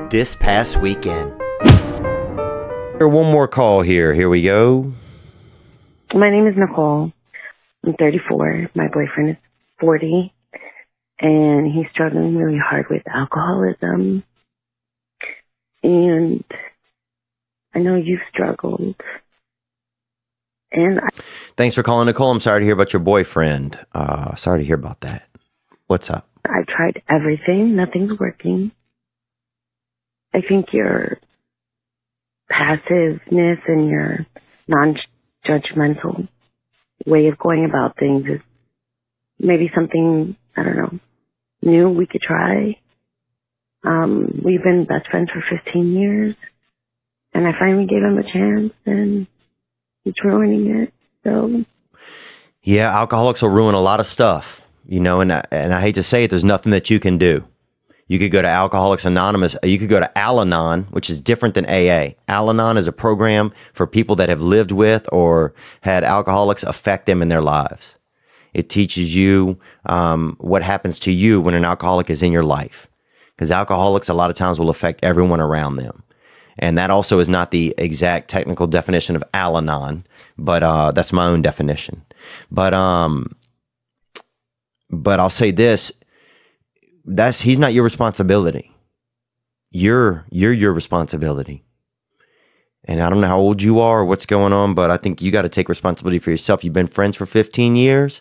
This past weekend. One more call here. Here we go. My name is Nicole. I'm 34. My boyfriend is 40. And he's struggling really hard with alcoholism. And I know you've struggled. And Thanks for calling, Nicole. I'm sorry to hear about your boyfriend. Sorry to hear about that. What's up? I've tried everything. Nothing's working. I think your passiveness and your non-judgmental way of going about things is maybe something, I don't know, new we could try. We've been best friends for 15 years, and I finally gave him a chance, and he's ruining it. So, yeah, alcoholics will ruin a lot of stuff, you know, and I hate to say it, there's nothing that you can do. You could go to Alcoholics Anonymous. You could go to Al-Anon, which is different than AA. Al-Anon is a program for people that have lived with or had alcoholics affect them in their lives. It teaches you what happens to you when an alcoholic is in your life. Because alcoholics a lot of times will affect everyone around them. And that also is not the exact technical definition of Al-Anon, but that's my own definition. But I'll say this. He's not your responsibility. You're your responsibility. And I don't know how old you are or what's going on, but I think you got to take responsibility for yourself. You've been friends for 15 years.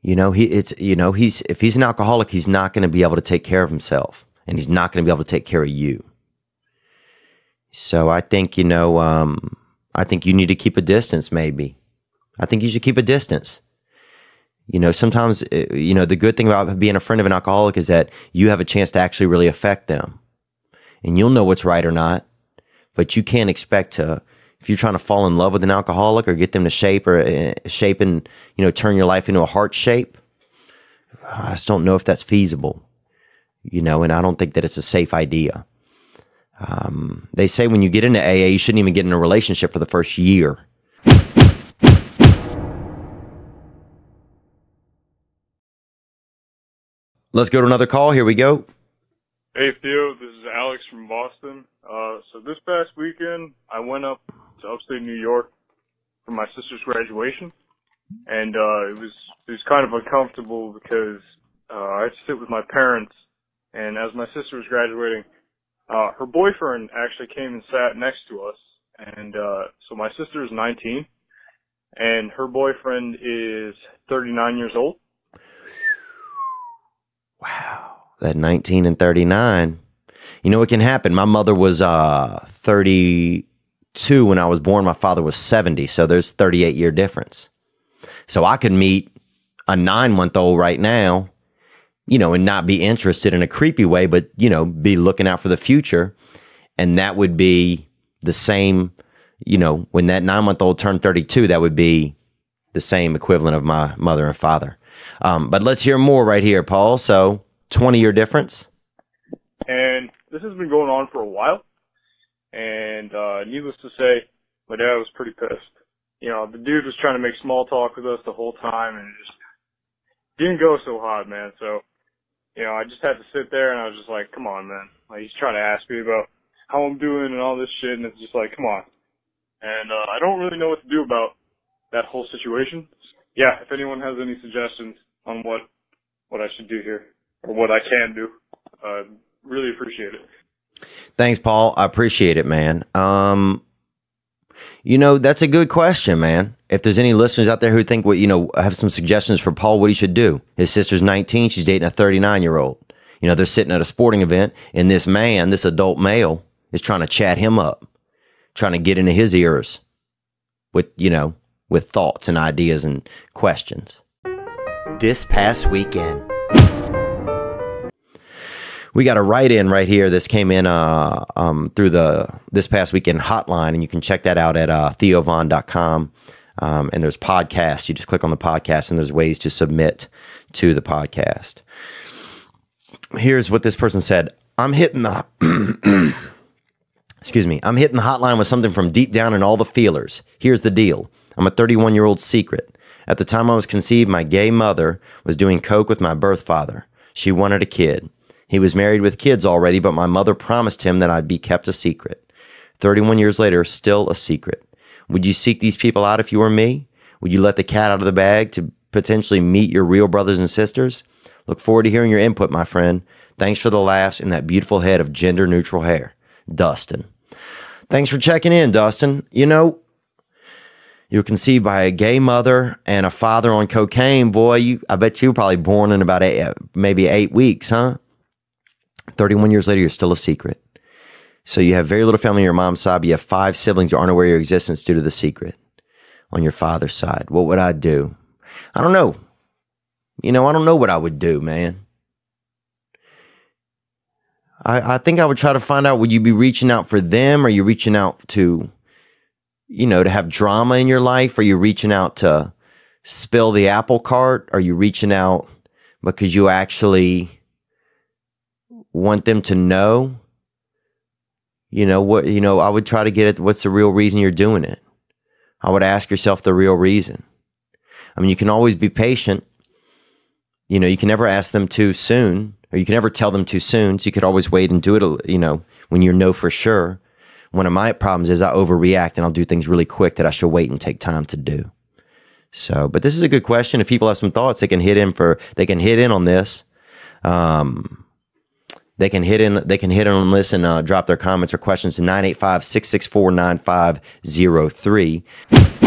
You know, if he's an alcoholic, he's not going to be able to take care of himself, and he's not going to be able to take care of you. So I think, I think you need to keep a distance, maybe. I think you should keep a distance. You know, sometimes, the good thing about being a friend of an alcoholic is that you have a chance to actually really affect them. And you'll know what's right or not. But you can't expect to, if you're trying to fall in love with an alcoholic or get them to shape and, turn your life into a heart shape, I just don't know if that's feasible. And I don't think that it's a safe idea. They say when you get into AA, you shouldn't even get in a relationship for the first year. Let's go to another call. Here we go. Hey, Theo. This is Alex from Boston. So this past weekend, I went up to upstate New York for my sister's graduation. And it was kind of uncomfortable because I had to sit with my parents. And as my sister was graduating, her boyfriend actually came and sat next to us. And so my sister is 19, and her boyfriend is 39 years old. Wow, that 19 and 39. You know what can happen? My mother was 32 when I was born. My father was 70, so there's 38-year difference. So I could meet a 9-month-old right now, and not be interested in a creepy way, but, be looking out for the future. And that would be the same, when that 9-month-old turned 32, that would be the same equivalent of my mother and father. But let's hear more right here, Paul. So 20-year difference. And this has been going on for a while. And needless to say, my dad was pretty pissed. The dude was trying to make small talk with us the whole time, and it just didn't go so hot, man. So, I just had to sit there, and I was just like, come on, man. Like, he's trying to ask me about how I'm doing and all this shit, and it's just like, come on. And I don't really know what to do about that whole situation. Yeah, if anyone has any suggestions on what I should do here or what I can do, really appreciate it. Thanks, Paul. I appreciate it, man. That's a good question, man. If there's any listeners out there who think, have some suggestions for Paul, what he should do. His sister's 19. She's dating a 39-year-old. They're sitting at a sporting event, and this man, this adult male, is trying to chat him up, trying to get into his ears with thoughts and ideas and questions. This past weekend. We got a write-in right here. This came in through the This Past Weekend hotline, and you can check that out at theovon.com. And there's podcasts. You just click on the podcast, and there's ways to submit to the podcast. Here's what this person said. I'm hitting the hotline with something from deep down in all the feelers. Here's the deal. I'm a 31-year-old secret. At the time I was conceived, my gay mother was doing coke with my birth father. She wanted a kid. He was married with kids already, but my mother promised him that I'd be kept a secret. 31 years later, still a secret. Would you seek these people out if you were me? Would you let the cat out of the bag to potentially meet your real brothers and sisters? Look forward to hearing your input, my friend. Thanks for the laughs and that beautiful head of gender-neutral hair. Dustin. Thanks for checking in, Dustin. You know, you were conceived by a gay mother and a father on cocaine. Boy, I bet you were probably born in about maybe 8 weeks, huh? 31 years later, you're still a secret. So you have very little family on your mom's side, but you have 5 siblings who aren't aware of your existence due to the secret on your father's side. What would I do? I don't know. You know, I don't know what I would do, man. I think I would try to find out, would you be reaching out for them? Are you reaching out to, you know, to have drama in your life? Are you reaching out to spill the apple cart? Are you reaching out because you actually want them to know? You know, what, you know, I would try to get at what's the real reason you're doing it. I would ask yourself the real reason. I mean, you can always be patient. You know, you can never ask them too soon, or you can never tell them too soon. So you could always wait and do it, you know, when you know for sure. One of my problems is I overreact and I'll do things really quick that I should wait and take time to do. So, but this is a good question. If people have some thoughts, they can hit in on this. They can hit in on this and drop their comments or questions to 985-664-9503.